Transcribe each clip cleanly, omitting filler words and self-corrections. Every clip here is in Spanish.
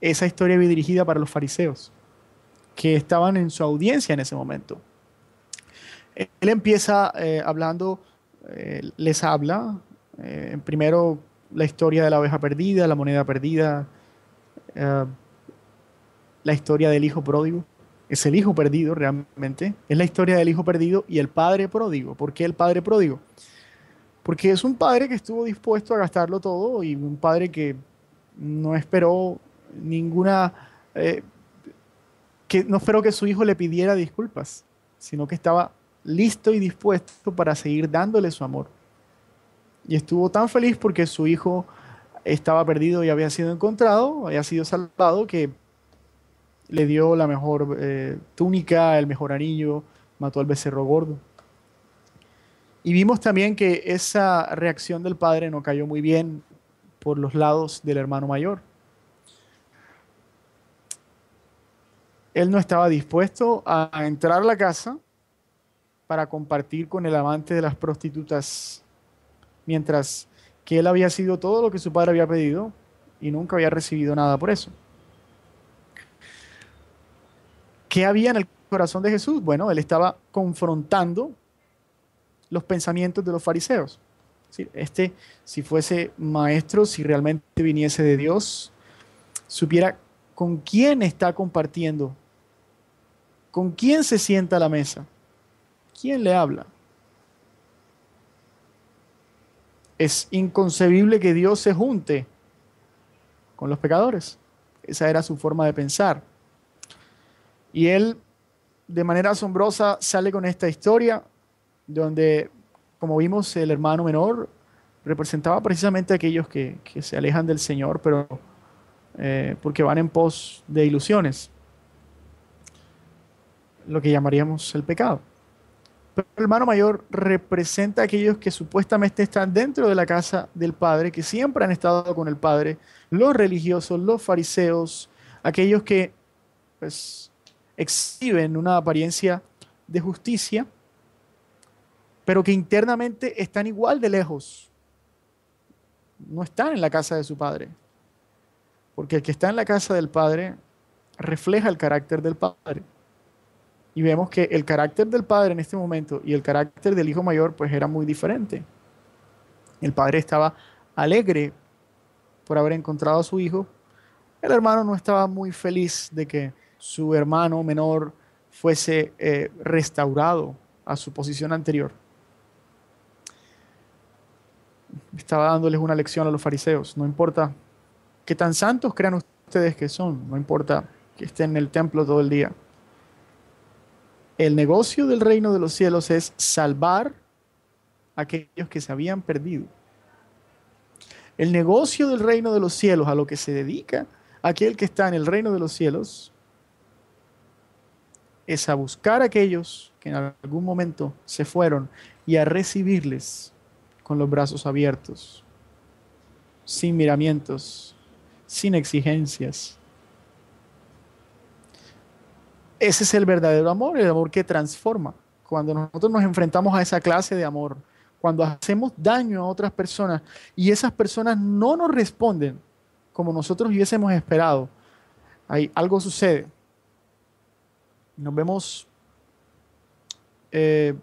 esa historia iba dirigida para los fariseos, que estaban en su audiencia en ese momento. Él empieza hablando, les habla, primero la historia de la oveja perdida, la moneda perdida, eh, la historia del hijo pródigo. Es el hijo perdido realmente. Es la historia del hijo perdido y el padre pródigo. ¿Por qué el padre pródigo? Porque es un padre que estuvo dispuesto a gastarlo todo y un padre que no esperó ninguna, eh, que no esperó que su hijo le pidiera disculpas, sino que estaba listo y dispuesto para seguir dándole su amor. Y estuvo tan feliz porque su hijo estaba perdido y había sido encontrado, había sido salvado, que le dio la mejor túnica, el mejor anillo, mató al becerro gordo. Y vimos también que esa reacción del padre no cayó muy bien por los lados del hermano mayor. Él no estaba dispuesto a entrar a la casa para compartir con el amante de las prostitutas, mientras que él había sido todo lo que su padre había pedido y nunca había recibido nada por eso. ¿Qué había en el corazón de Jesús? Bueno, él estaba confrontando los pensamientos de los fariseos. ¿Sí? Este, si fuese maestro, si realmente viniese de Dios, supiera con quién está compartiendo, con quién se sienta a la mesa, quién le habla. Es inconcebible que Dios se junte con los pecadores. Esa era su forma de pensar. Y él, de manera asombrosa, sale con esta historia donde, como vimos, el hermano menor representaba precisamente a aquellos que se alejan del Señor, pero porque van en pos de ilusiones, lo que llamaríamos el pecado. Pero el hermano mayor representa a aquellos que supuestamente están dentro de la casa del Padre, que siempre han estado con el Padre, los religiosos, los fariseos, aquellos que pues, exhiben una apariencia de justicia, pero que internamente están igual de lejos, no están en la casa de su Padre, porque el que está en la casa del Padre refleja el carácter del Padre. Y vemos que el carácter del padre en este momento y el carácter del hijo mayor pues era muy diferente. El padre estaba alegre por haber encontrado a su hijo. El hermano no estaba muy feliz de que su hermano menor fuese restaurado a su posición anterior. Estaba dándoles una lección a los fariseos. No importa qué tan santos crean ustedes que son, no importa que estén en el templo todo el día. El negocio del reino de los cielos es salvar a aquellos que se habían perdido. El negocio del reino de los cielos, a lo que se dedica aquel que está en el reino de los cielos, es a buscar a aquellos que en algún momento se fueron y a recibirles con los brazos abiertos, sin miramientos, sin exigencias. Ese es el verdadero amor, el amor que transforma. Cuando nosotros nos enfrentamos a esa clase de amor, cuando hacemos daño a otras personas y esas personas no nos responden como nosotros hubiésemos esperado, ahí algo sucede. Nos vemos eh,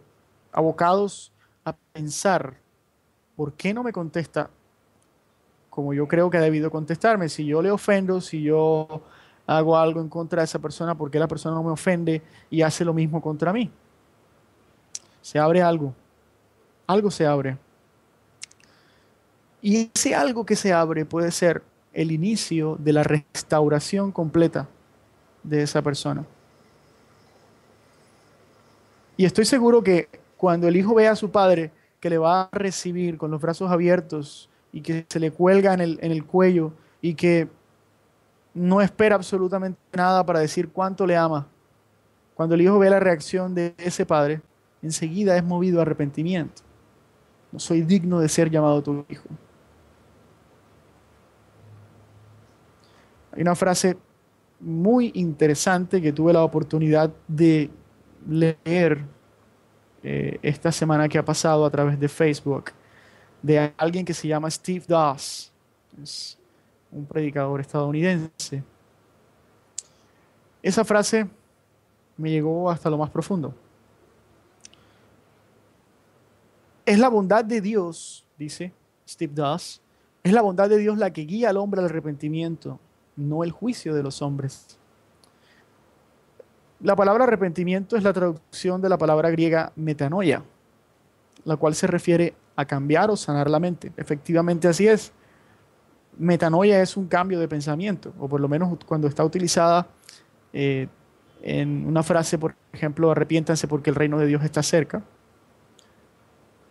abocados a pensar, ¿por qué no me contesta como yo creo que ha debido contestarme? Si yo le ofendo, si yo hago algo en contra de esa persona, ¿por qué la persona no me ofende y hace lo mismo contra mí? Se abre algo, algo se abre. Y ese algo que se abre puede ser el inicio de la restauración completa de esa persona. Y estoy seguro que cuando el hijo ve a su padre que le va a recibir con los brazos abiertos y que se le cuelga en el cuello y que no espera absolutamente nada para decir cuánto le ama, cuando el hijo ve la reacción de ese padre, enseguida es movido a arrepentimiento. No soy digno de ser llamado tu hijo. Hay una frase muy interesante que tuve la oportunidad de leer esta semana que ha pasado a través de Facebook, de alguien que se llama Steve Doss. Es un predicador estadounidense. Esa frase me llegó hasta lo más profundo. Es la bondad de Dios, dice Steve Doss, es la bondad de Dios la que guía al hombre al arrepentimiento, no el juicio de los hombres. La palabra arrepentimiento es la traducción de la palabra griega metanoia, la cual se refiere a cambiar o sanar la mente. Efectivamente así es. Metanoia es un cambio de pensamiento, o por lo menos cuando está utilizada eh, en una frase, por ejemplo, arrepiéntanse porque el reino de Dios está cerca.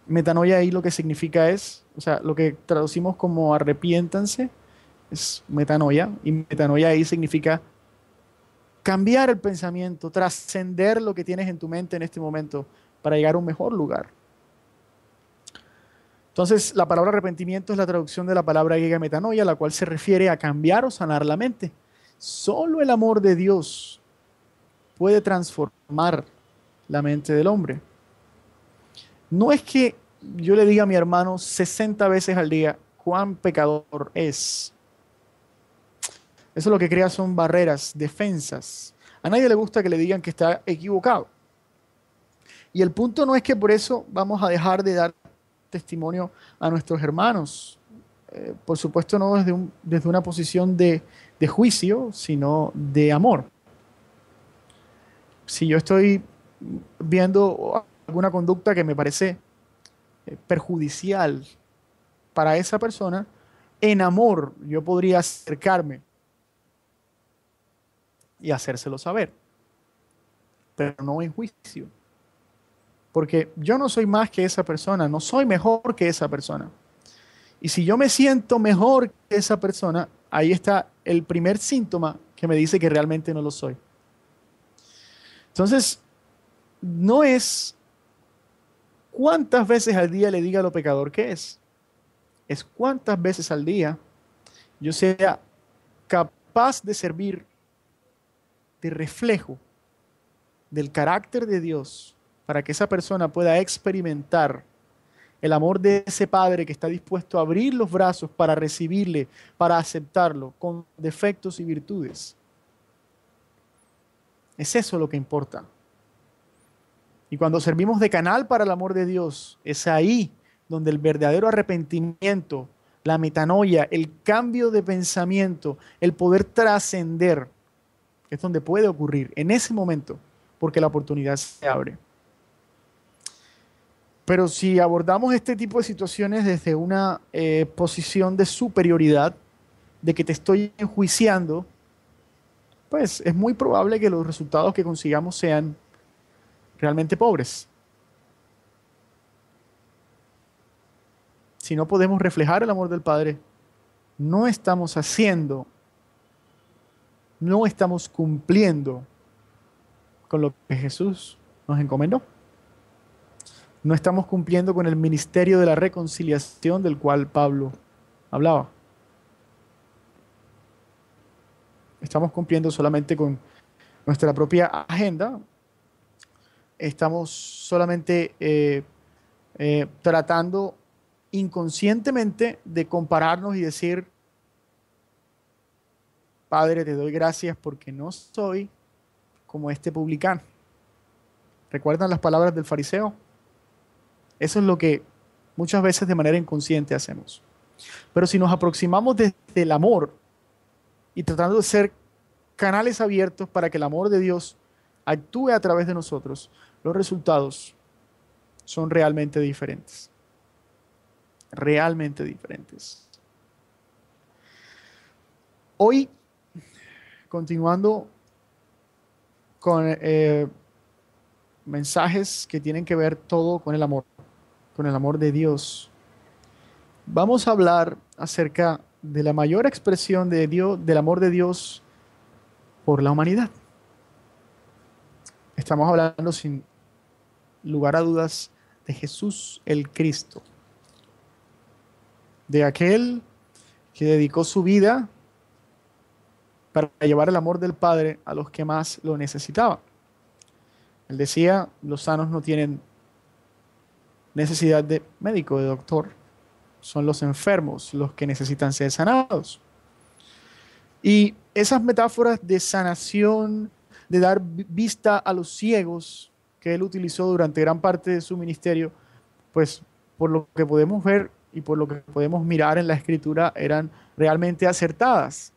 Metanoia ahí lo que significa es, o sea, lo que traducimos como arrepiéntanse es metanoia, y metanoia ahí significa cambiar el pensamiento, trascender lo que tienes en tu mente en este momento para llegar a un mejor lugar. Entonces, la palabra arrepentimiento es la traducción de la palabra griega metanoia, la cual se refiere a cambiar o sanar la mente. Solo el amor de Dios puede transformar la mente del hombre. No es que yo le diga a mi hermano 60 veces al día cuán pecador es. Eso lo que crea son barreras, defensas. A nadie le gusta que le digan que está equivocado. Y el punto no es que por eso vamos a dejar de dar testimonio a nuestros hermanos. Por supuesto, no desde una posición de juicio, sino de amor. Si yo estoy viendo alguna conducta que me parece perjudicial para esa persona, en amor yo podría acercarme y hacérselo saber, pero no en juicio. Porque yo no soy más que esa persona, no soy mejor que esa persona. Y si yo me siento mejor que esa persona, ahí está el primer síntoma que me dice que realmente no lo soy. Entonces, no es cuántas veces al día le diga lo pecador que es cuántas veces al día yo sea capaz de servir de reflejo del carácter de Dios para que esa persona pueda experimentar el amor de ese padre que está dispuesto a abrir los brazos para recibirle, para aceptarlo, con defectos y virtudes. Es eso lo que importa. Y cuando servimos de canal para el amor de Dios, es ahí donde el verdadero arrepentimiento, la metanoia, el cambio de pensamiento, el poder trascender, es donde puede ocurrir en ese momento, porque la oportunidad se abre. Pero si abordamos este tipo de situaciones desde una posición de superioridad, de que te estoy enjuiciando, pues es muy probable que los resultados que consigamos sean realmente pobres. Si no podemos reflejar el amor del Padre, no estamos haciendo, no estamos cumpliendo con lo que Jesús nos encomendó. No estamos cumpliendo con el ministerio de la reconciliación del cual Pablo hablaba. Estamos cumpliendo solamente con nuestra propia agenda. Estamos solamente tratando inconscientemente de compararnos y decir, Padre, te doy gracias porque no soy como este publicano. ¿Recuerdan las palabras del fariseo? Eso es lo que muchas veces de manera inconsciente hacemos. Pero si nos aproximamos desde el amor y tratando de ser canales abiertos para que el amor de Dios actúe a través de nosotros, los resultados son realmente diferentes. Realmente diferentes. Hoy, continuando con mensajes que tienen que ver todo con el amor de Dios, vamos a hablar acerca de la mayor expresión de Dios, del amor de Dios por la humanidad. Estamos hablando sin lugar a dudas de Jesús el Cristo, de aquel que dedicó su vida para llevar el amor del Padre a los que más lo necesitaban. Él decía, los sanos no tienen necesidad de médico, de doctor, son los enfermos los que necesitan ser sanados. Y esas metáforas de sanación, de dar vista a los ciegos que él utilizó durante gran parte de su ministerio, pues por lo que podemos ver y por lo que podemos mirar en la escritura, eran realmente acertadas.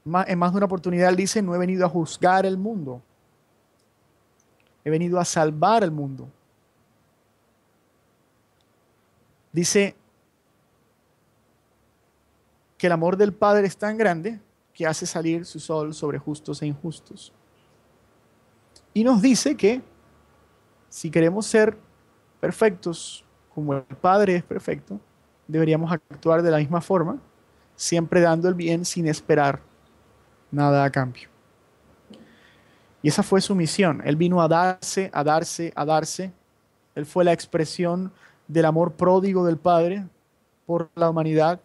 En más de una oportunidad él dice, no he venido a juzgar el mundo, he venido a salvar el mundo. Dice que el amor del Padre es tan grande que hace salir su sol sobre justos e injustos. Y nos dice que si queremos ser perfectos como el Padre es perfecto, deberíamos actuar de la misma forma, siempre dando el bien sin esperar nada a cambio. Y esa fue su misión. Él vino a darse, a darse, a darse. Él fue la expresión del amor pródigo del Padre por la humanidad.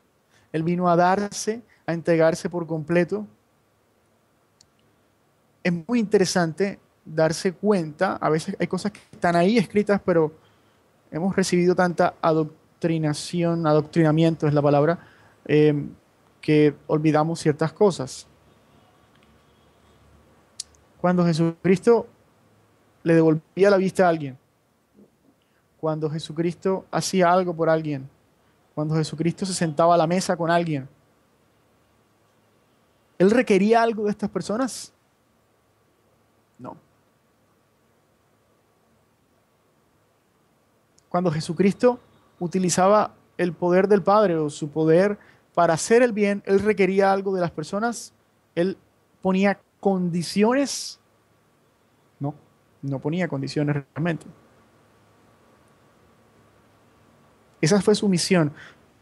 Él vino a darse, a entregarse por completo. Es muy interesante darse cuenta, a veces hay cosas que están ahí escritas, pero hemos recibido tanta adoctrinamiento es la palabra, que olvidamos ciertas cosas. Cuando Jesucristo le devolvía la vista a alguien, cuando Jesucristo hacía algo por alguien, cuando Jesucristo se sentaba a la mesa con alguien, ¿él requería algo de estas personas? No. Cuando Jesucristo utilizaba el poder del Padre o su poder para hacer el bien, él requería algo de las personas, él ponía condiciones. No, no ponía condiciones realmente. Esa fue su misión.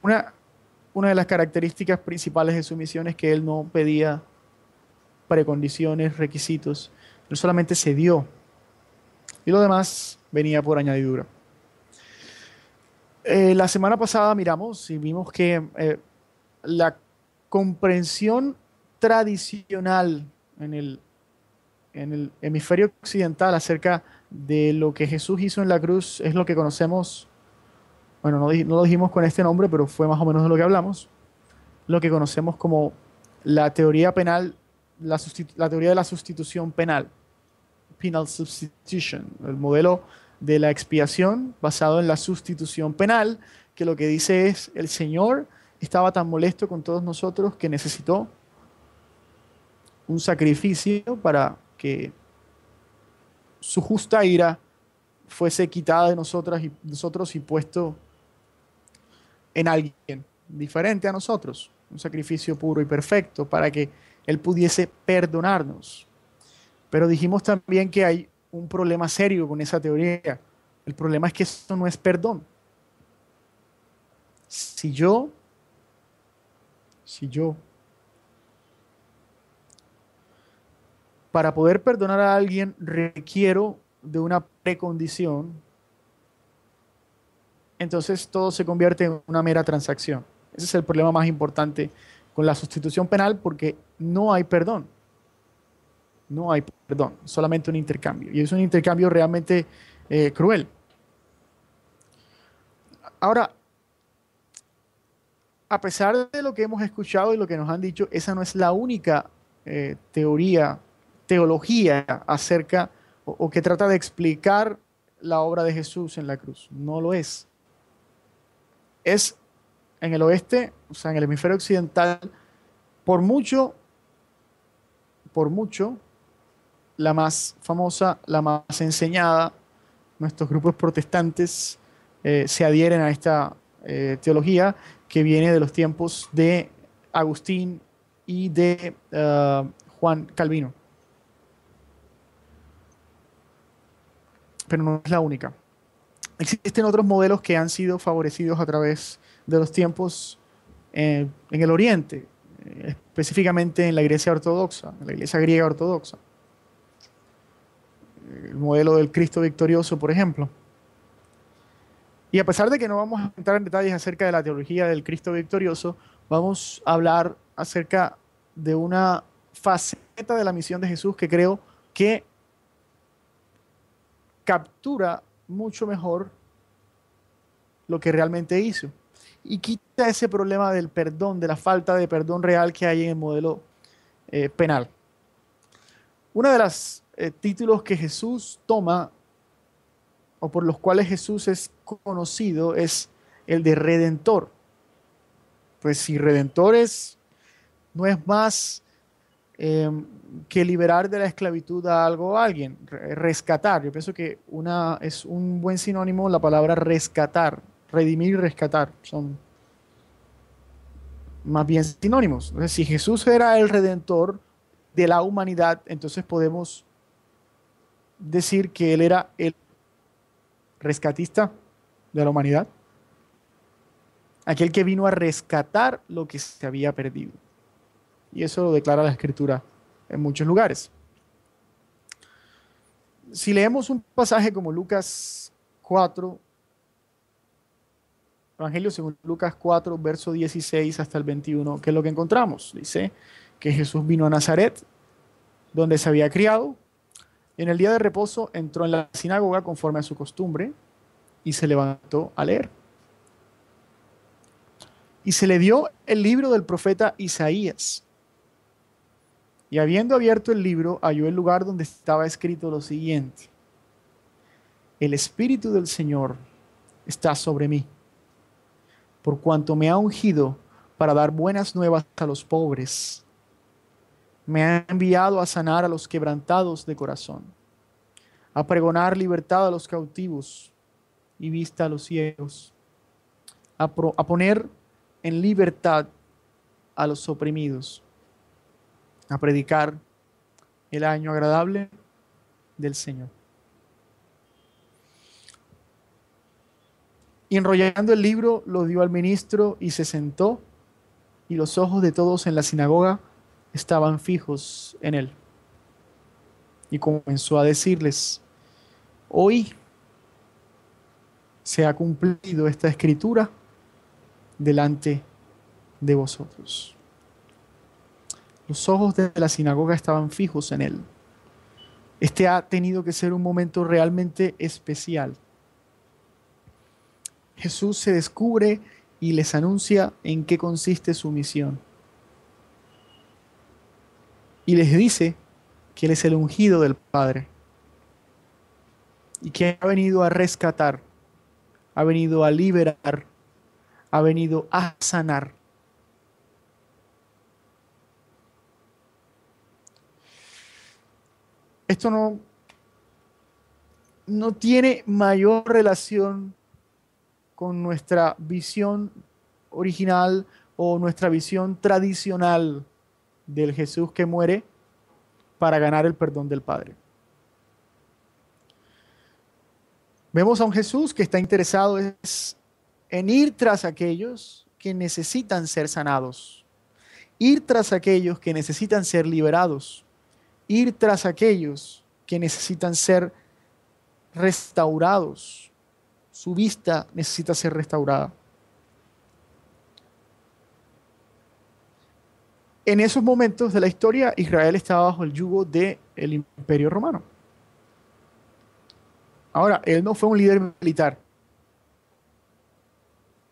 Una de las características principales de su misión es que él no pedía precondiciones, requisitos, él solamente se dio. Y lo demás venía por añadidura. La semana pasada miramos y vimos que la comprensión tradicional en el hemisferio occidental acerca de lo que Jesús hizo en la cruz es lo que conocemos, bueno, no lo dijimos con este nombre, pero fue más o menos de lo que hablamos, lo que conocemos como la teoría penal, la teoría de la sustitución penal, penal substitution, el modelo de la expiación basado en la sustitución penal, que lo que dice es, el Señor estaba tan molesto con todos nosotros que necesitó un sacrificio para que su justa ira fuese quitada de nosotros y puesto en alguien diferente a nosotros, un sacrificio puro y perfecto para que Él pudiese perdonarnos. Pero dijimos también que hay un problema serio con esa teoría. El problema es que esto no es perdón. Si yo, para poder perdonar a alguien requiero de una precondición, entonces todo se convierte en una mera transacción. Ese es el problema más importante con la sustitución penal, porque no hay perdón. No hay perdón, solamente un intercambio. Y es un intercambio realmente cruel. Ahora, a pesar de lo que hemos escuchado y lo que nos han dicho, esa no es la única teología acerca o que trata de explicar la obra de Jesús en la cruz. No lo es. Es en el oeste, o sea, en el hemisferio occidental, por mucho, la más famosa, la más enseñada. Nuestros grupos protestantes se adhieren a esta teología que viene de los tiempos de Agustín y de Juan Calvino. Pero no es la única. Existen otros modelos que han sido favorecidos a través de los tiempos en el Oriente, específicamente en la Iglesia Ortodoxa, en la Iglesia griega ortodoxa. El modelo del Cristo victorioso, por ejemplo. Y a pesar de que no vamos a entrar en detalles acerca de la teología del Cristo victorioso, vamos a hablar acerca de una faceta de la misión de Jesús que creo que captura mucho mejor lo que realmente hizo y quita ese problema del perdón, de la falta de perdón real que hay en el modelo penal. Uno de los títulos que Jesús toma o por los cuales Jesús es conocido es el de Redentor. Pues si Redentor no es más que liberar de la esclavitud a algo o a alguien, rescatar. Yo pienso que es un buen sinónimo la palabra rescatar, redimir y rescatar. Son más bien sinónimos. Entonces, si Jesús era el redentor de la humanidad, entonces podemos decir que Él era el rescatista de la humanidad, aquel que vino a rescatar lo que se había perdido. Y eso lo declara la Escritura en muchos lugares. Si leemos un pasaje como Lucas 4, Evangelio según Lucas 4, verso 16 hasta el 21, ¿qué es lo que encontramos? Dice que Jesús vino a Nazaret, donde se había criado. En el día de reposo entró en la sinagoga conforme a su costumbre y se levantó a leer. Y se le dio el libro del profeta Isaías. Y habiendo abierto el libro, halló el lugar donde estaba escrito lo siguiente: El Espíritu del Señor está sobre mí, por cuanto me ha ungido para dar buenas nuevas a los pobres. Me ha enviado a sanar a los quebrantados de corazón, a pregonar libertad a los cautivos y vista a los ciegos, a poner en libertad a los oprimidos, a predicar el año agradable del Señor. Y enrollando el libro, lo dio al ministro y se sentó, y los ojos de todos en la sinagoga estaban fijos en él. Y comenzó a decirles: hoy se ha cumplido esta escritura delante de vosotros. Los ojos de la sinagoga estaban fijos en él. Este ha tenido que ser un momento realmente especial. Jesús se descubre y les anuncia en qué consiste su misión. Y les dice que Él es el ungido del Padre y que ha venido a rescatar, ha venido a liberar, ha venido a sanar. Esto no tiene mayor relación con nuestra visión original o nuestra visión tradicional del Jesús que muere para ganar el perdón del Padre. Vemos a un Jesús que está interesado en ir tras aquellos que necesitan ser sanados, ir tras aquellos que necesitan ser liberados, ir tras aquellos que necesitan ser restaurados. Su vista necesita ser restaurada. En esos momentos de la historia, Israel estaba bajo el yugo del Imperio Romano. Ahora, él no fue un líder militar,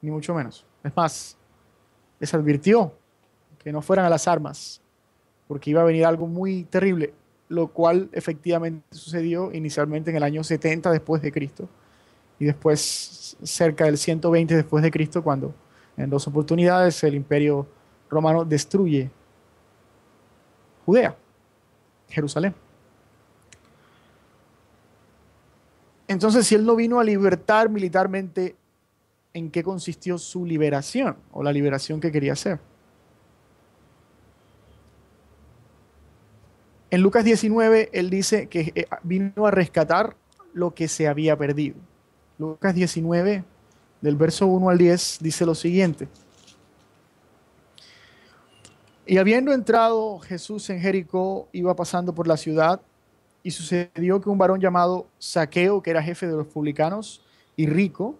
ni mucho menos. Es más, les advirtió que no fueran a las armas, porque iba a venir algo muy terrible, lo cual efectivamente sucedió inicialmente en el año 70 después de Cristo, y después cerca del 120 después de Cristo, cuando en 2 oportunidades el Imperio Romano destruye Judea, Jerusalén. Entonces, si él no vino a libertar militarmente, ¿en qué consistió su liberación o la liberación que quería hacer? En Lucas 19, él dice que vino a rescatar lo que se había perdido. Lucas 19, del verso 1 al 10, dice lo siguiente: Y habiendo entrado Jesús en Jericó, iba pasando por la ciudad, y sucedió que un varón llamado Zaqueo, que era jefe de los publicanos y rico,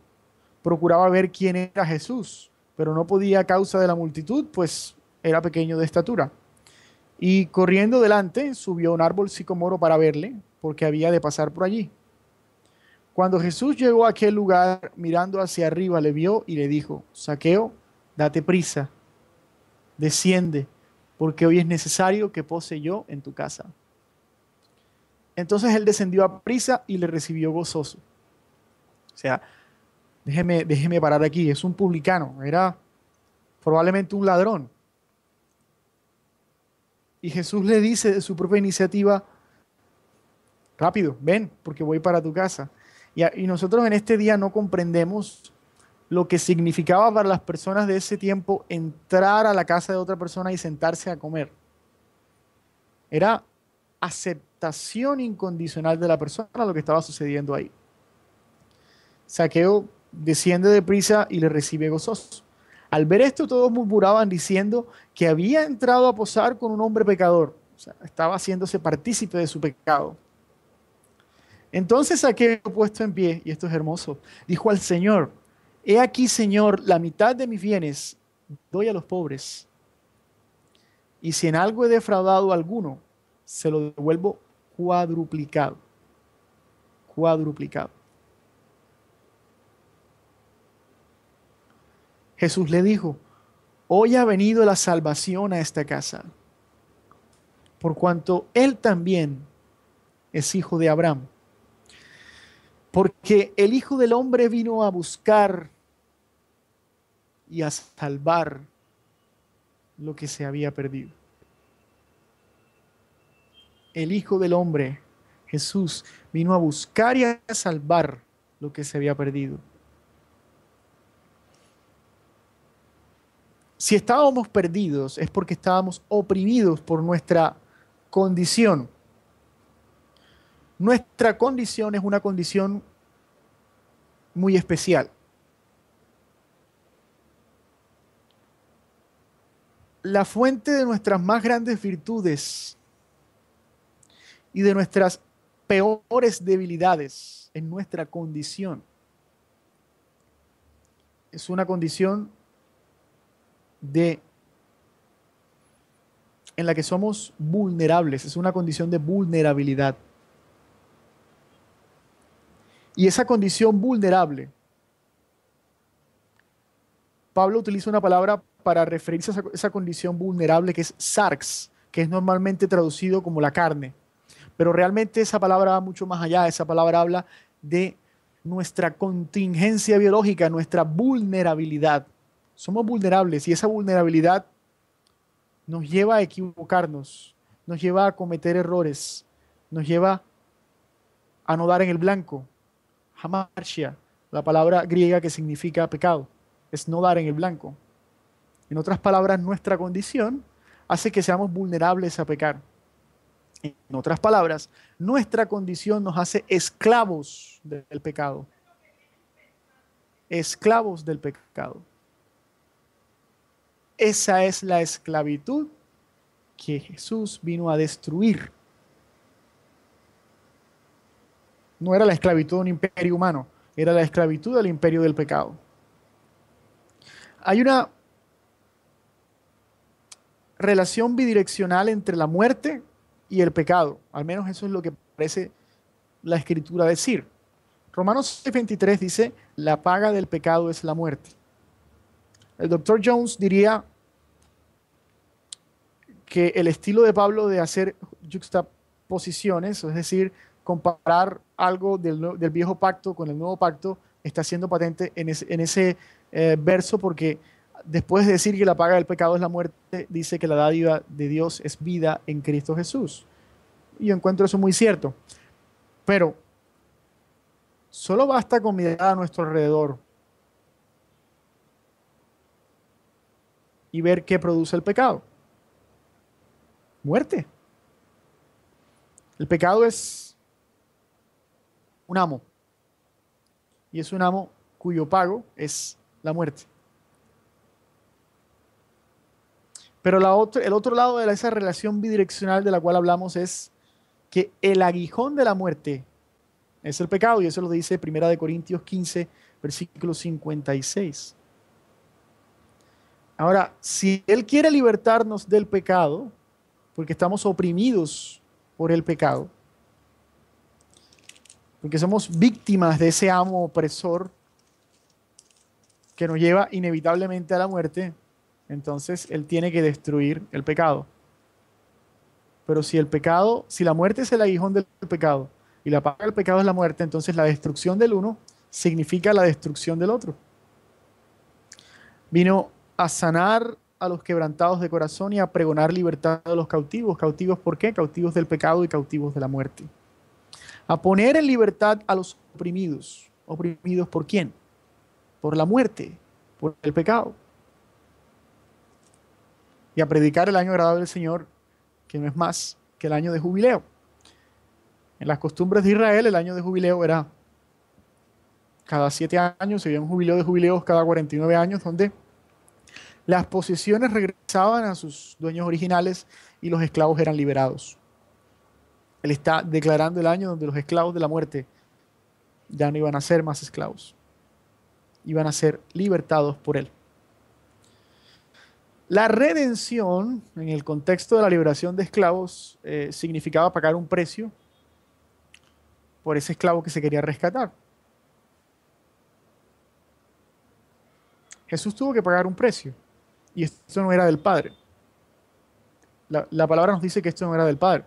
procuraba ver quién era Jesús, pero no podía a causa de la multitud, pues era pequeño de estatura. Y corriendo delante, subió a un árbol sicomoro para verle, porque había de pasar por allí. Cuando Jesús llegó a aquel lugar, mirando hacia arriba, le vio y le dijo: Zaqueo, date prisa, desciende, porque hoy es necesario que pose yo en tu casa. Entonces él descendió a prisa y le recibió gozoso. O sea, déjeme parar aquí. Es un publicano, era probablemente un ladrón. Y Jesús le dice de su propia iniciativa, rápido, ven, porque voy para tu casa. Y nosotros en este día no comprendemos lo que significaba para las personas de ese tiempo entrar a la casa de otra persona y sentarse a comer. Era aceptación incondicional de la persona a lo que estaba sucediendo ahí. Saqueo desciende deprisa y le recibe gozoso. Al ver esto, todos murmuraban diciendo que había entrado a posar con un hombre pecador. O sea, estaba haciéndose partícipe de su pecado. Entonces Saqueo, puesto en pie, y esto es hermoso, dijo al Señor, he aquí, Señor, la mitad de mis bienes doy a los pobres, y si en algo he defraudado a alguno, se lo devuelvo cuadruplicado. Cuadruplicado. Jesús le dijo, hoy ha venido la salvación a esta casa, por cuanto él también es hijo de Abraham. Porque el Hijo del Hombre vino a buscar y a salvar lo que se había perdido. El Hijo del Hombre, Jesús, vino a buscar y a salvar lo que se había perdido. Si estábamos perdidos es porque estábamos oprimidos por nuestra condición. Nuestra condición es una condición muy especial. La fuente de nuestras más grandes virtudes y de nuestras peores debilidades es nuestra condición. Es una condición en la que somos vulnerables, es una condición de vulnerabilidad. Y esa condición vulnerable, Pablo utiliza una palabra para referirse a esa condición vulnerable que es sarx, que es normalmente traducido como la carne. Pero realmente esa palabra va mucho más allá, esa palabra habla de nuestra contingencia biológica, nuestra vulnerabilidad. Somos vulnerables y esa vulnerabilidad nos lleva a equivocarnos, nos lleva a cometer errores, nos lleva a no dar en el blanco. Hamartia, la palabra griega que significa pecado, es no dar en el blanco. En otras palabras, nuestra condición hace que seamos vulnerables a pecar. En otras palabras, nuestra condición nos hace esclavos del pecado. Esclavos del pecado. Esa es la esclavitud que Jesús vino a destruir. No era la esclavitud de un imperio humano, era la esclavitud del imperio del pecado. Hay una relación bidireccional entre la muerte y el pecado. Al menos eso es lo que parece la escritura decir. Romanos 6:23 dice, la paga del pecado es la muerte. El doctor Jones diría que el estilo de Pablo de hacer juxtaposiciones, es decir, comparar algo del viejo pacto con el nuevo pacto, está siendo patente en ese verso, porque después de decir que la paga del pecado es la muerte, dice que la dádiva de Dios es vida en Cristo Jesús. Y yo encuentro eso muy cierto. Pero solo basta con mirar a nuestro alrededor y ver qué produce el pecado. Muerte. El pecado es un amo. Y es un amo cuyo pago es la muerte. Pero el otro lado de esa relación bidireccional de la cual hablamos es que el aguijón de la muerte es el pecado, y eso lo dice 1 Corintios 15, versículo 56. Ahora, si Él quiere libertarnos del pecado, porque estamos oprimidos por el pecado, porque somos víctimas de ese amo opresor que nos lleva inevitablemente a la muerte, entonces Él tiene que destruir el pecado. Pero si la muerte es el aguijón del pecado y la paga del pecado es la muerte, entonces la destrucción del uno significa la destrucción del otro. Vino a sanar a los quebrantados de corazón y a pregonar libertad a los cautivos. ¿Cautivos por qué? Cautivos del pecado y cautivos de la muerte. A poner en libertad a los oprimidos. ¿Oprimidos por quién? Por la muerte, por el pecado. Y a predicar el año agradable del Señor, que no es más que el año de jubileo. En las costumbres de Israel, el año de jubileo era cada 7 años, se había un jubileo de jubileos cada 49 años, donde las posesiones regresaban a sus dueños originales y los esclavos eran liberados. Él está declarando el año donde los esclavos de la muerte ya no iban a ser más esclavos, iban a ser libertados por él. La redención, en el contexto de la liberación de esclavos, significaba pagar un precio por ese esclavo que se quería rescatar. Jesús tuvo que pagar un precio y esto no era del Padre. La palabra nos dice que esto no era del Padre.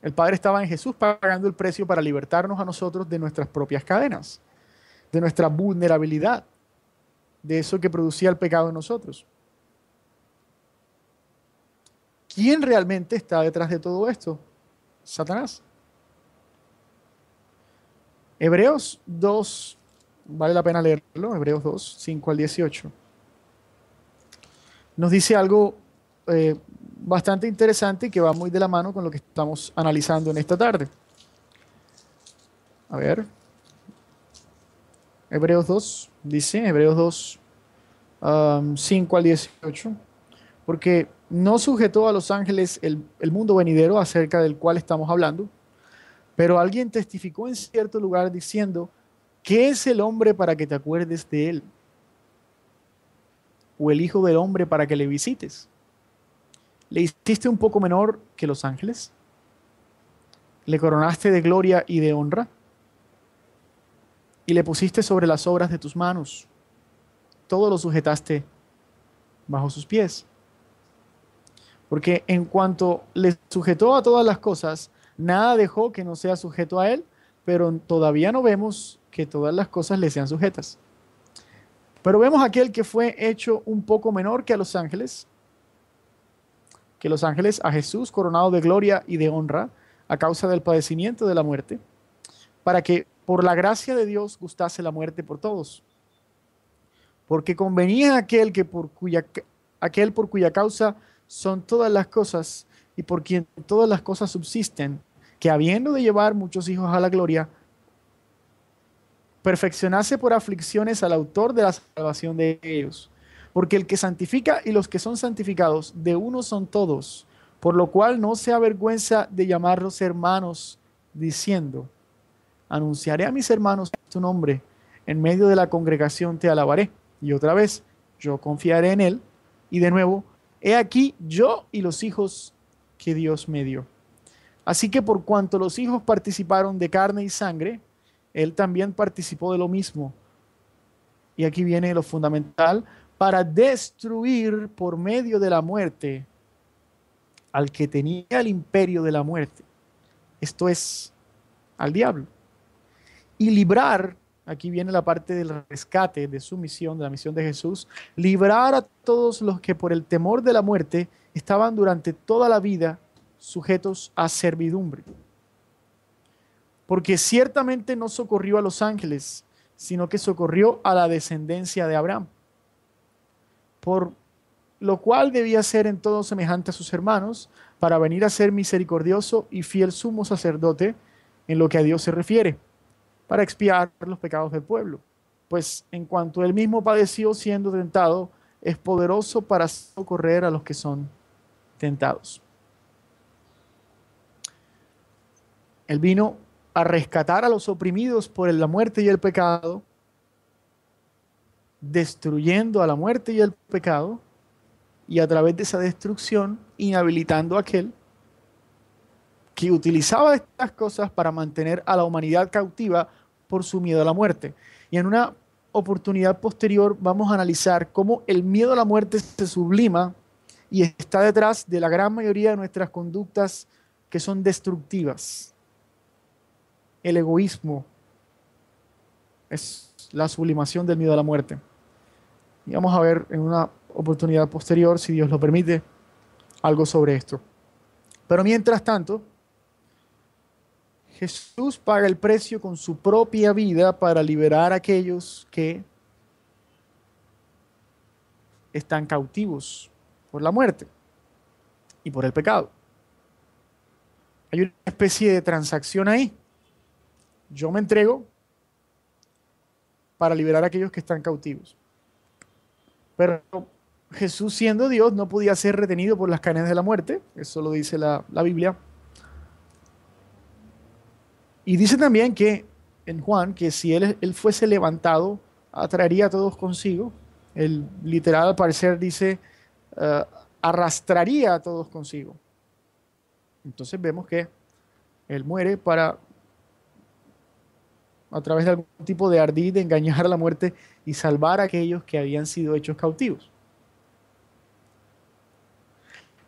El Padre estaba en Jesús pagando el precio para libertarnos a nosotros de nuestras propias cadenas, de nuestra vulnerabilidad, de eso que producía el pecado en nosotros. ¿Quién realmente está detrás de todo esto? Satanás. Hebreos 2, vale la pena leerlo, Hebreos 2, 5 al 18. Nos dice algo bastante interesante y que va muy de la mano con lo que estamos analizando en esta tarde. A ver. Hebreos 2, dice, Hebreos 2, 5 al 18. Porque no sujetó a los ángeles el mundo venidero acerca del cual estamos hablando, pero alguien testificó en cierto lugar diciendo, ¿qué es el hombre para que te acuerdes de él? ¿O el hijo del hombre para que le visites? ¿Le hiciste un poco menor que los ángeles? ¿Le coronaste de gloria y de honra? Y le pusiste sobre las obras de tus manos. Todo lo sujetaste bajo sus pies. Porque en cuanto le sujetó a todas las cosas, nada dejó que no sea sujeto a él, pero todavía no vemos que todas las cosas le sean sujetas. Pero vemos aquel que fue hecho un poco menor que los ángeles, a Jesús coronado de gloria y de honra a causa del padecimiento de la muerte, para que por la gracia de Dios gustase la muerte por todos. Porque convenía aquel por cuya causa son todas las cosas y por quien todas las cosas subsisten, que habiendo de llevar muchos hijos a la gloria, perfeccionase por aflicciones al autor de la salvación de ellos. Porque el que santifica y los que son santificados, de uno son todos, por lo cual no se avergüenza de llamarlos hermanos, diciendo, anunciaré a mis hermanos tu nombre, en medio de la congregación te alabaré. Y otra vez, yo confiaré en él. Y de nuevo, he aquí yo y los hijos que Dios me dio. Así que por cuanto los hijos participaron de carne y sangre, él también participó de lo mismo. Y aquí viene lo fundamental, para destruir por medio de la muerte al que tenía el imperio de la muerte. Esto es, al diablo. Y librar, aquí viene la parte del rescate de su misión, de la misión de Jesús, librar a todos los que por el temor de la muerte estaban durante toda la vida sujetos a servidumbre. Porque ciertamente no socorrió a los ángeles, sino que socorrió a la descendencia de Abraham. Por lo cual debía ser en todo semejante a sus hermanos, para venir a ser misericordioso y fiel sumo sacerdote en lo que a Dios se refiere, para expiar los pecados del pueblo. Pues en cuanto él mismo padeció siendo tentado, es poderoso para socorrer a los que son tentados. Él vino a rescatar a los oprimidos por la muerte y el pecado, destruyendo a la muerte y el pecado, y a través de esa destrucción inhabilitando a aquel que utilizaba estas cosas para mantener a la humanidad cautiva por su miedo a la muerte. Y en una oportunidad posterior vamos a analizar cómo el miedo a la muerte se sublima y está detrás de la gran mayoría de nuestras conductas que son destructivas. El egoísmo es la sublimación del miedo a la muerte. Y vamos a ver en una oportunidad posterior, si Dios lo permite, algo sobre esto. Pero mientras tanto, Jesús paga el precio con su propia vida para liberar a aquellos que están cautivos por la muerte y por el pecado. Hay una especie de transacción ahí. Yo me entrego para liberar a aquellos que están cautivos. Pero Jesús, siendo Dios, no podía ser retenido por las cadenas de la muerte. Eso lo dice la Biblia. Y dice también que en Juan, que si él fuese levantado, atraería a todos consigo. El literal, al parecer, dice, uh, arrastraría a todos consigo. Entonces vemos que él muere para, a través de algún tipo de ardid, de engañar a la muerte y salvar a aquellos que habían sido hechos cautivos.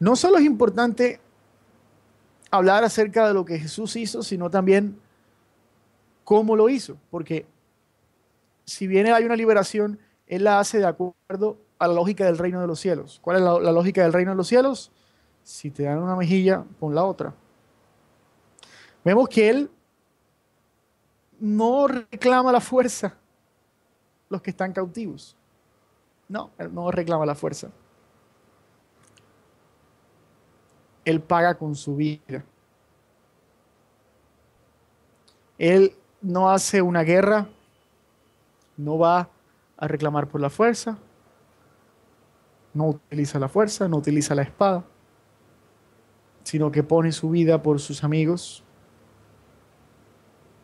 No solo es importante hablar acerca de lo que Jesús hizo, sino también cómo lo hizo, porque si bien hay una liberación, Él la hace de acuerdo a la lógica del reino de los cielos. ¿Cuál es la lógica del reino de los cielos? Si te dan una mejilla, pon la otra. Vemos que Él no reclama la fuerza los que están cautivos. No, Él no reclama la fuerza. Él paga con su vida. Él no hace una guerra, no va a reclamar por la fuerza, no utiliza la fuerza, no utiliza la espada, sino que pone su vida por sus amigos,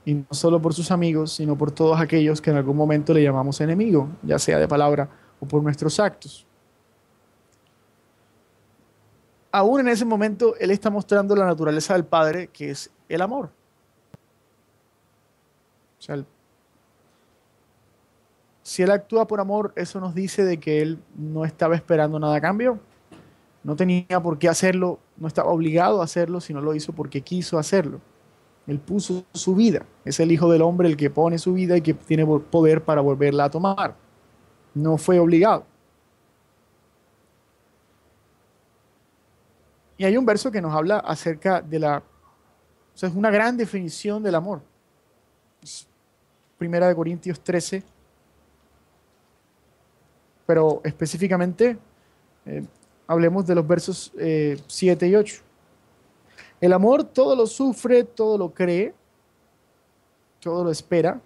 y no solo por sus amigos, sino por todos aquellos que en algún momento le llamamos enemigo, ya sea de palabra o por nuestros actos. Aún en ese momento, Él está mostrando la naturaleza del Padre, que es el amor. O sea, si Él actúa por amor, eso nos dice de que Él no estaba esperando nada a cambio, no tenía por qué hacerlo, no estaba obligado a hacerlo, sino lo hizo porque quiso hacerlo. Él puso su vida, es el Hijo del Hombre el que pone su vida y que tiene poder para volverla a tomar. No fue obligado. Y hay un verso que nos habla acerca de o sea, es una gran definición del amor. Es Primera de Corintios 13, pero específicamente hablemos de los versos 7 y 8. El amor todo lo sufre, todo lo cree, todo lo espera,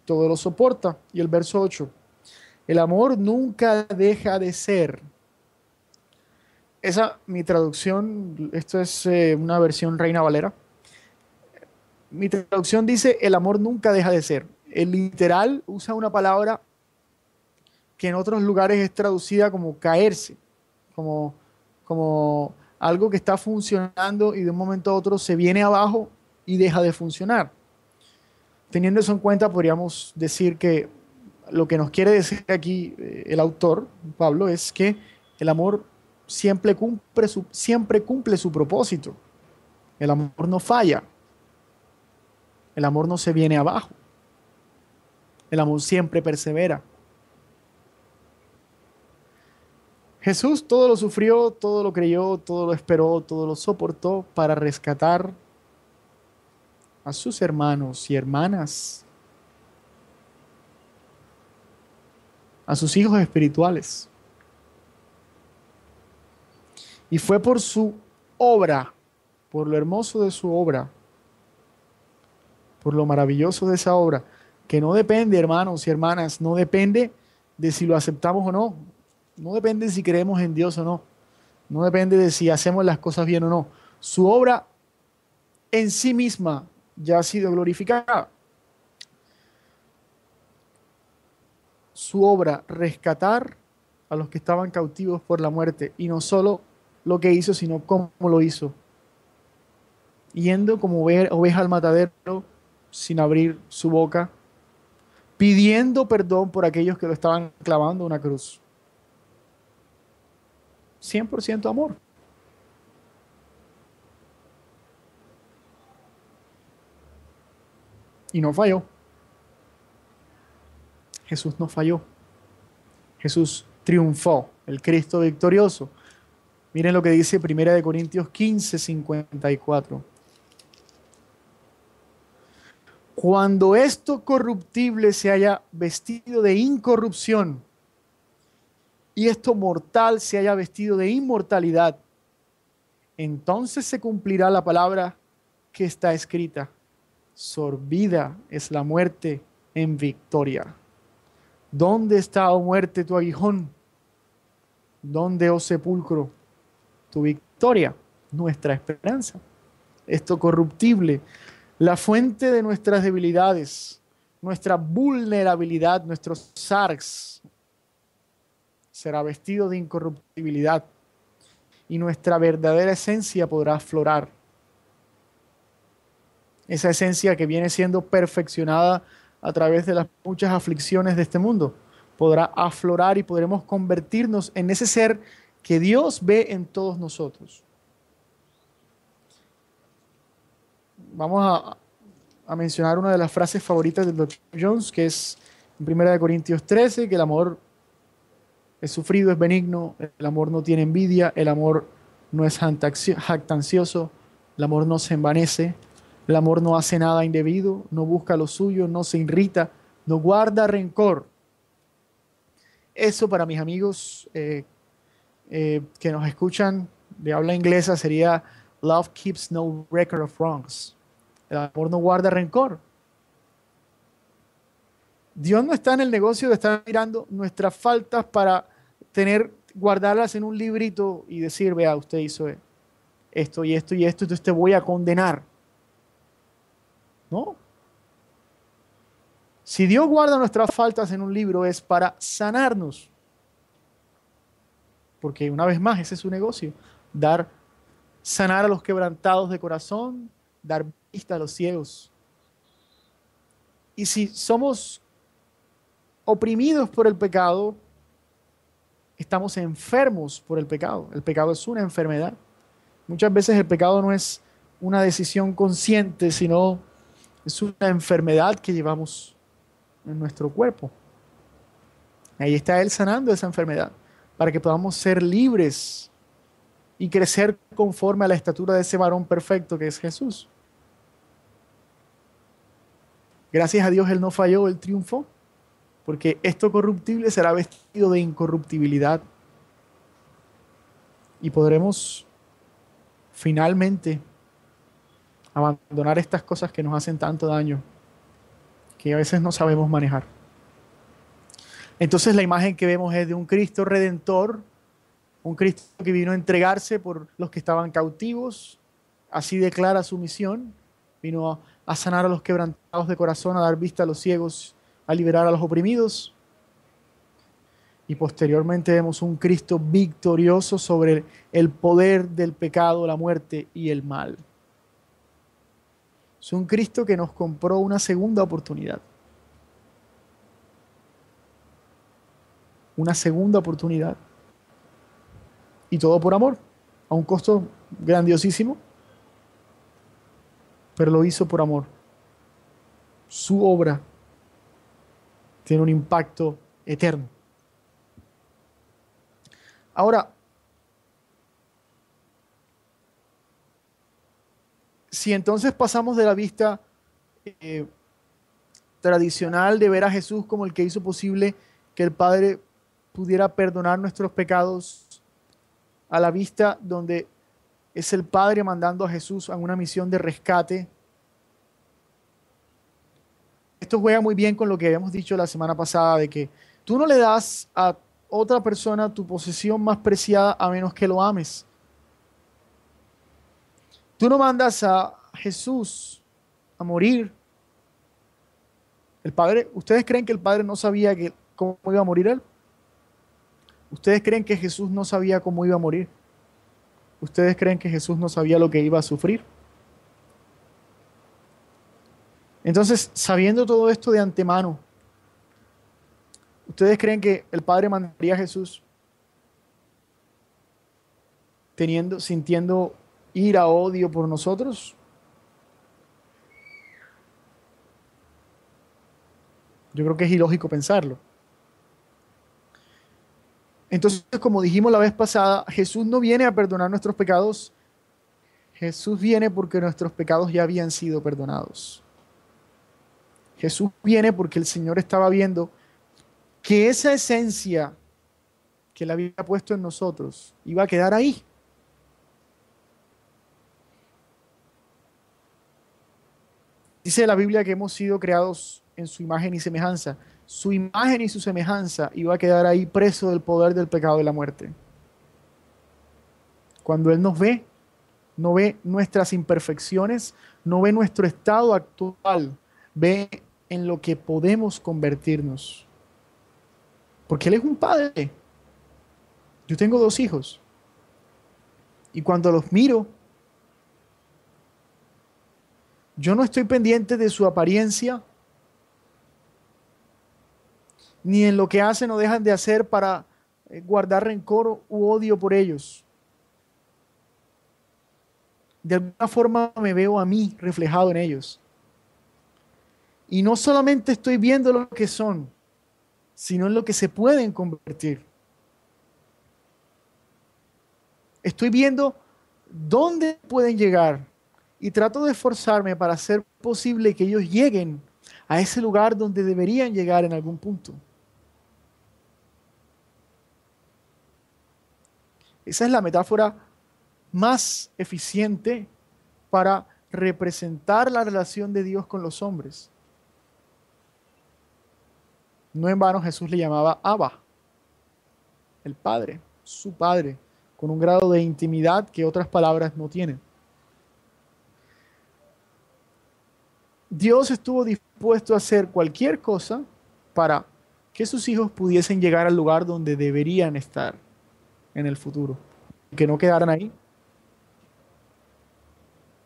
todo lo soporta. Y el verso 8, el amor nunca deja de ser. Mi traducción, esto es una versión Reina Valera. Mi traducción dice, el amor nunca deja de ser. El literal usa una palabra que en otros lugares es traducida como caerse, como algo que está funcionando y de un momento a otro se viene abajo y deja de funcionar. Teniendo eso en cuenta, podríamos decir que lo que nos quiere decir aquí el autor, Pablo, es que el amor siempre cumple su propósito. El amor no falla. El amor no se viene abajo. El amor siempre persevera. Jesús todo lo sufrió, todo lo creyó, todo lo esperó, todo lo soportó para rescatar a sus hermanos y hermanas, a sus hijos espirituales. Y fue por su obra, por lo hermoso de su obra, por lo maravilloso de esa obra, que no depende, hermanos y hermanas, no depende de si lo aceptamos o no, no depende de si creemos en Dios o no, no depende de si hacemos las cosas bien o no. Su obra en sí misma ya ha sido glorificada. Su obra, rescatar a los que estaban cautivos por la muerte, y no solo lo que hizo, sino cómo lo hizo. Yendo como oveja al matadero sin abrir su boca, pidiendo perdón por aquellos que lo estaban clavando a una cruz. 100% amor. Y no falló. Jesús no falló. Jesús triunfó, el Cristo victorioso. Miren lo que dice 1 Corintios 15:54. Cuando esto corruptible se haya vestido de incorrupción y esto mortal se haya vestido de inmortalidad, entonces se cumplirá la palabra que está escrita: sorbida es la muerte en victoria. ¿Dónde está, oh muerte, tu aguijón? ¿Dónde, oh sepulcro, tu victoria? Nuestra esperanza. Esto corruptible, la fuente de nuestras debilidades, nuestra vulnerabilidad, nuestros sarx, será vestido de incorruptibilidad y nuestra verdadera esencia podrá aflorar. Esa esencia que viene siendo perfeccionada a través de las muchas aflicciones de este mundo podrá aflorar y podremos convertirnos en ese ser que Dios ve en todos nosotros. Vamos a mencionar una de las frases favoritas del Dr. Jones, que es en 1 Corintios 13, que el amor es sufrido, es benigno, el amor no tiene envidia, el amor no es jactancioso, el amor no se envanece, el amor no hace nada indebido, no busca lo suyo, no se irrita, no guarda rencor. Eso para mis amigos que nos escuchan de habla inglesa sería: Love keeps no record of wrongs. El amor no guarda rencor. Dios no está en el negocio de estar mirando nuestras faltas para guardarlas en un librito y decir: vea, usted hizo esto y esto y esto, entonces te voy a condenar. No. Si Dios guarda nuestras faltas en un libro es para sanarnos. Porque una vez más, ese es su negocio. Sanar a los quebrantados de corazón, dar vista a los ciegos. Y si somos oprimidos por el pecado, estamos enfermos por el pecado. El pecado es una enfermedad. Muchas veces el pecado no es una decisión consciente, sino es una enfermedad que llevamos en nuestro cuerpo. Ahí está Él sanando esa enfermedad para que podamos ser libres y crecer conforme a la estatura de ese varón perfecto que es Jesús. Gracias a Dios Él no falló, Él triunfó, porque esto corruptible será vestido de incorruptibilidad y podremos finalmente abandonar estas cosas que nos hacen tanto daño, que a veces no sabemos manejar. Entonces la imagen que vemos es de un Cristo redentor, un Cristo que vino a entregarse por los que estaban cautivos, así declara su misión, vino a sanar a los quebrantados de corazón, a dar vista a los ciegos, a liberar a los oprimidos. Y posteriormente vemos un Cristo victorioso sobre el poder del pecado, la muerte y el mal. Es un Cristo que nos compró una segunda oportunidad. Una segunda oportunidad. Y todo por amor, a un costo grandiosísimo, pero lo hizo por amor. Su obra tiene un impacto eterno. Ahora, si entonces pasamos de la vista tradicional de ver a Jesús como el que hizo posible que el Padre pudiera perdonar nuestros pecados, a la vista donde es el Padre mandando a Jesús a una misión de rescate. Esto juega muy bien con lo que habíamos dicho la semana pasada, de que tú no le das a otra persona tu posesión más preciada a menos que lo ames. Tú no mandas a Jesús a morir. El Padre, ¿ustedes creen que el Padre no sabía cómo iba a morir él? ¿Ustedes creen que Jesús no sabía cómo iba a morir? ¿Ustedes creen que Jesús no sabía lo que iba a sufrir? Entonces, sabiendo todo esto de antemano, ¿ustedes creen que el Padre mandaría a Jesús sintiendo ira, odio por nosotros? Yo creo que es ilógico pensarlo. Entonces, como dijimos la vez pasada, Jesús no viene a perdonar nuestros pecados. Jesús viene porque nuestros pecados ya habían sido perdonados. Jesús viene porque el Señor estaba viendo que esa esencia que Él había puesto en nosotros iba a quedar ahí. Dice la Biblia que hemos sido creados en su imagen y semejanza. Su imagen y su semejanza iba a quedar ahí preso del poder del pecado y la muerte. Cuando Él nos ve, no ve nuestras imperfecciones, no ve nuestro estado actual, ve en lo que podemos convertirnos. Porque Él es un padre. Yo tengo 2 hijos. Y cuando los miro, yo no estoy pendiente de su apariencia, ni en lo que hacen o dejan de hacer para guardar rencor u odio por ellos. De alguna forma me veo a mí reflejado en ellos. Y no solamente estoy viendo lo que son, sino en lo que se pueden convertir. Estoy viendo dónde pueden llegar y trato de esforzarme para hacer posible que ellos lleguen a ese lugar donde deberían llegar en algún punto. Esa es la metáfora más eficiente para representar la relación de Dios con los hombres. No en vano Jesús le llamaba Abba, el Padre, su Padre, con un grado de intimidad que otras palabras no tienen. Dios estuvo dispuesto a hacer cualquier cosa para que sus hijos pudiesen llegar al lugar donde deberían estar en el futuro, que no quedaran ahí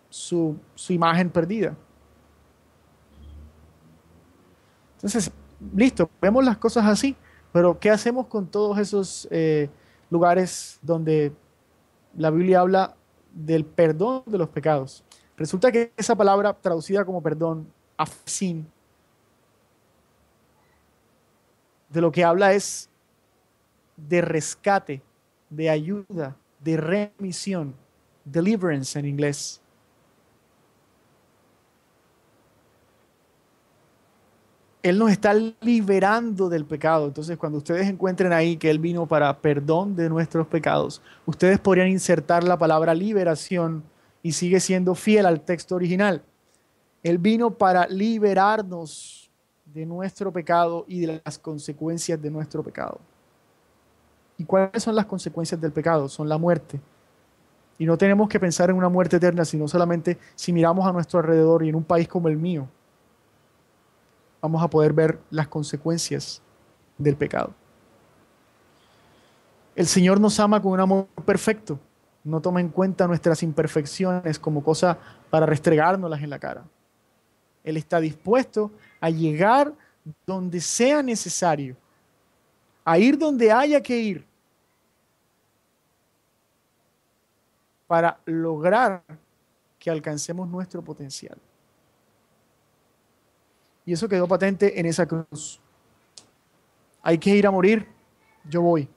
su imagen perdida. Entonces, listo, vemos las cosas así, pero ¿qué hacemos con todos esos lugares donde la Biblia habla del perdón de los pecados? Resulta que esa palabra traducida como perdón, afsin, de lo que habla es de rescate, de ayuda, de remisión, deliverance en inglés. Él nos está liberando del pecado. Entonces, cuando ustedes encuentren ahí que Él vino para perdón de nuestros pecados, ustedes podrían insertar la palabra liberación y sigue siendo fiel al texto original. Él vino para liberarnos de nuestro pecado y de las consecuencias de nuestro pecado. ¿Y cuáles son las consecuencias del pecado? Son la muerte. Y no tenemos que pensar en una muerte eterna, sino solamente si miramos a nuestro alrededor y en un país como el mío, vamos a poder ver las consecuencias del pecado. El Señor nos ama con un amor perfecto. No toma en cuenta nuestras imperfecciones como cosa para restregárnoslas en la cara. Él está dispuesto a llegar donde sea necesario, a ir donde haya que ir para lograr que alcancemos nuestro potencial. Y eso quedó patente en esa cruz. Hay que ir a morir, yo voy.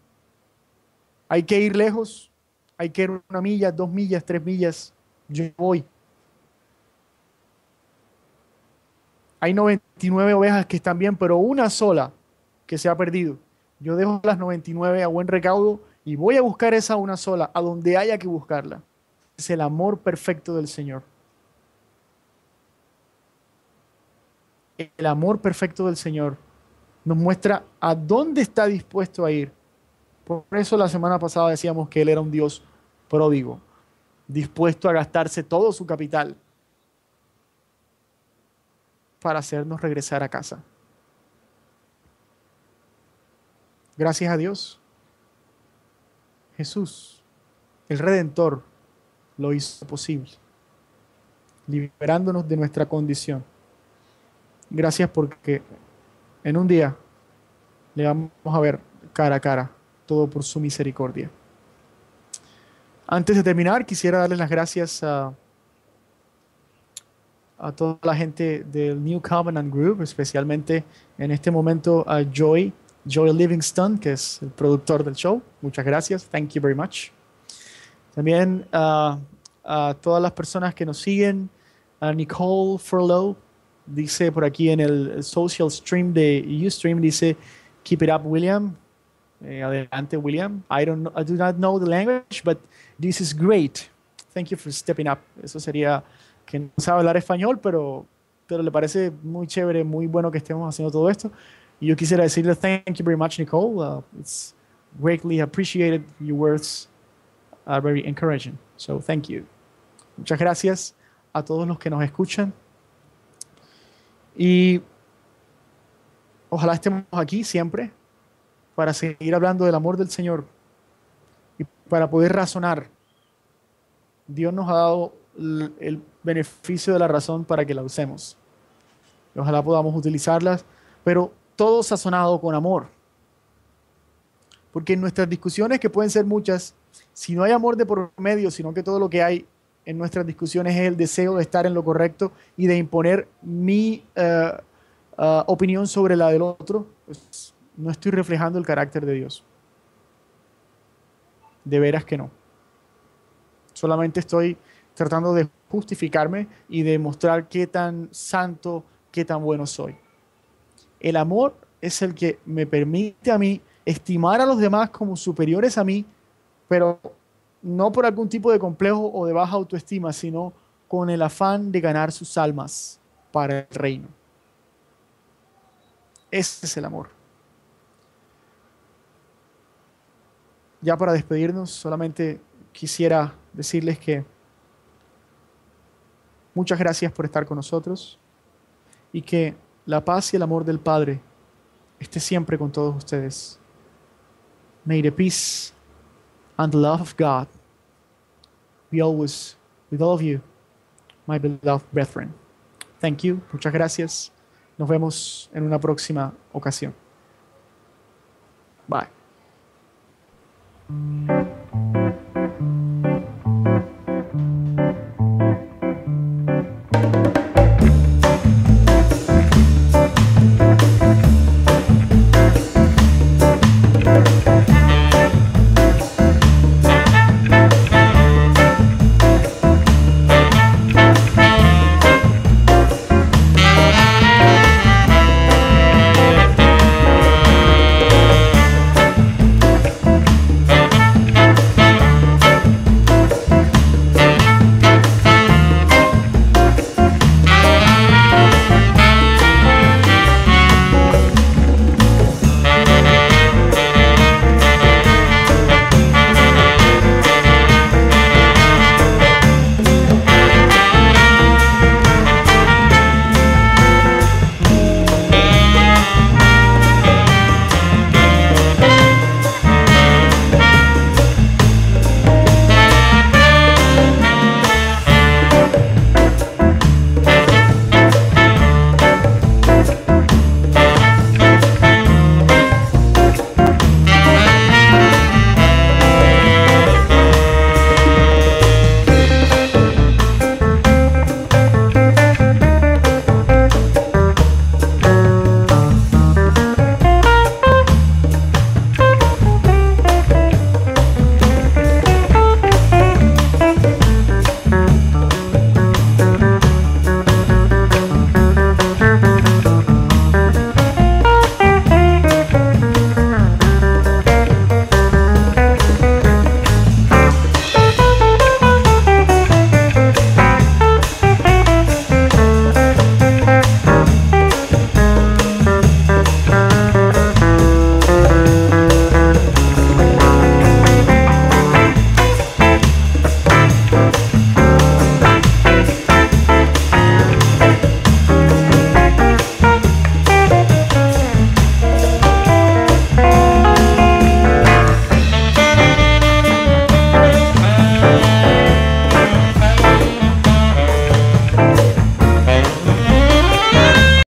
Hay que ir lejos, hay que ir 1 milla, 2 millas, 3 millas, yo voy. Hay 99 ovejas que están bien, pero una sola que se ha perdido. Yo dejo las 99 a buen recaudo y voy a buscar esa una sola, a donde haya que buscarla. Es el amor perfecto del Señor. El amor perfecto del Señor nos muestra a dónde está dispuesto a ir. Por eso la semana pasada decíamos que Él era un Dios pródigo, dispuesto a gastarse todo su capital para hacernos regresar a casa. Gracias a Dios, Jesús, el Redentor, lo hizo posible, liberándonos de nuestra condición. Gracias porque en un día le vamos a ver cara a cara, todo por su misericordia. Antes de terminar, quisiera darles las gracias a toda la gente del New Covenant Group, especialmente en este momento a Joy Livingston, que es el productor del show. Muchas gracias. Thank you very much. También a todas las personas que nos siguen, a Nicole Furlow, dice por aquí en el social stream de Ustream, dice, keep it up, William. Adelante, William. I do not know the language, but this is great. Thank you for stepping up. Eso sería que no sabe hablar español, pero le parece muy chévere, muy bueno que estemos haciendo todo esto. Y yo quisiera decirle thank you very much, Nicole. It's greatly appreciated. Your words are very encouraging. So thank you. Muchas gracias a todos los que nos escuchan. Y ojalá estemos aquí siempre para seguir hablando del amor del Señor y para poder razonar. Dios nos ha dado el beneficio de la razón para que la usemos. Y ojalá podamos utilizarlas, pero todo sazonado con amor. Porque en nuestras discusiones, que pueden ser muchas, si no hay amor de por medio, sino que todo lo que hay en nuestras discusiones es el deseo de estar en lo correcto y de imponer mi opinión sobre la del otro, pues no estoy reflejando el carácter de Dios. De veras que no. Solamente estoy tratando de justificarme y de mostrar qué tan santo, qué tan bueno soy. El amor es el que me permite a mí estimar a los demás como superiores a mí, pero no por algún tipo de complejo o de baja autoestima, sino con el afán de ganar sus almas para el reino. Ese es el amor. Ya para despedirnos, solamente quisiera decirles que muchas gracias por estar con nosotros y que la paz y el amor del Padre esté siempre con todos ustedes. May the peace and the love of God be always with all of you, my beloved brethren. Thank you. Muchas gracias. Nos vemos en una próxima ocasión. Bye.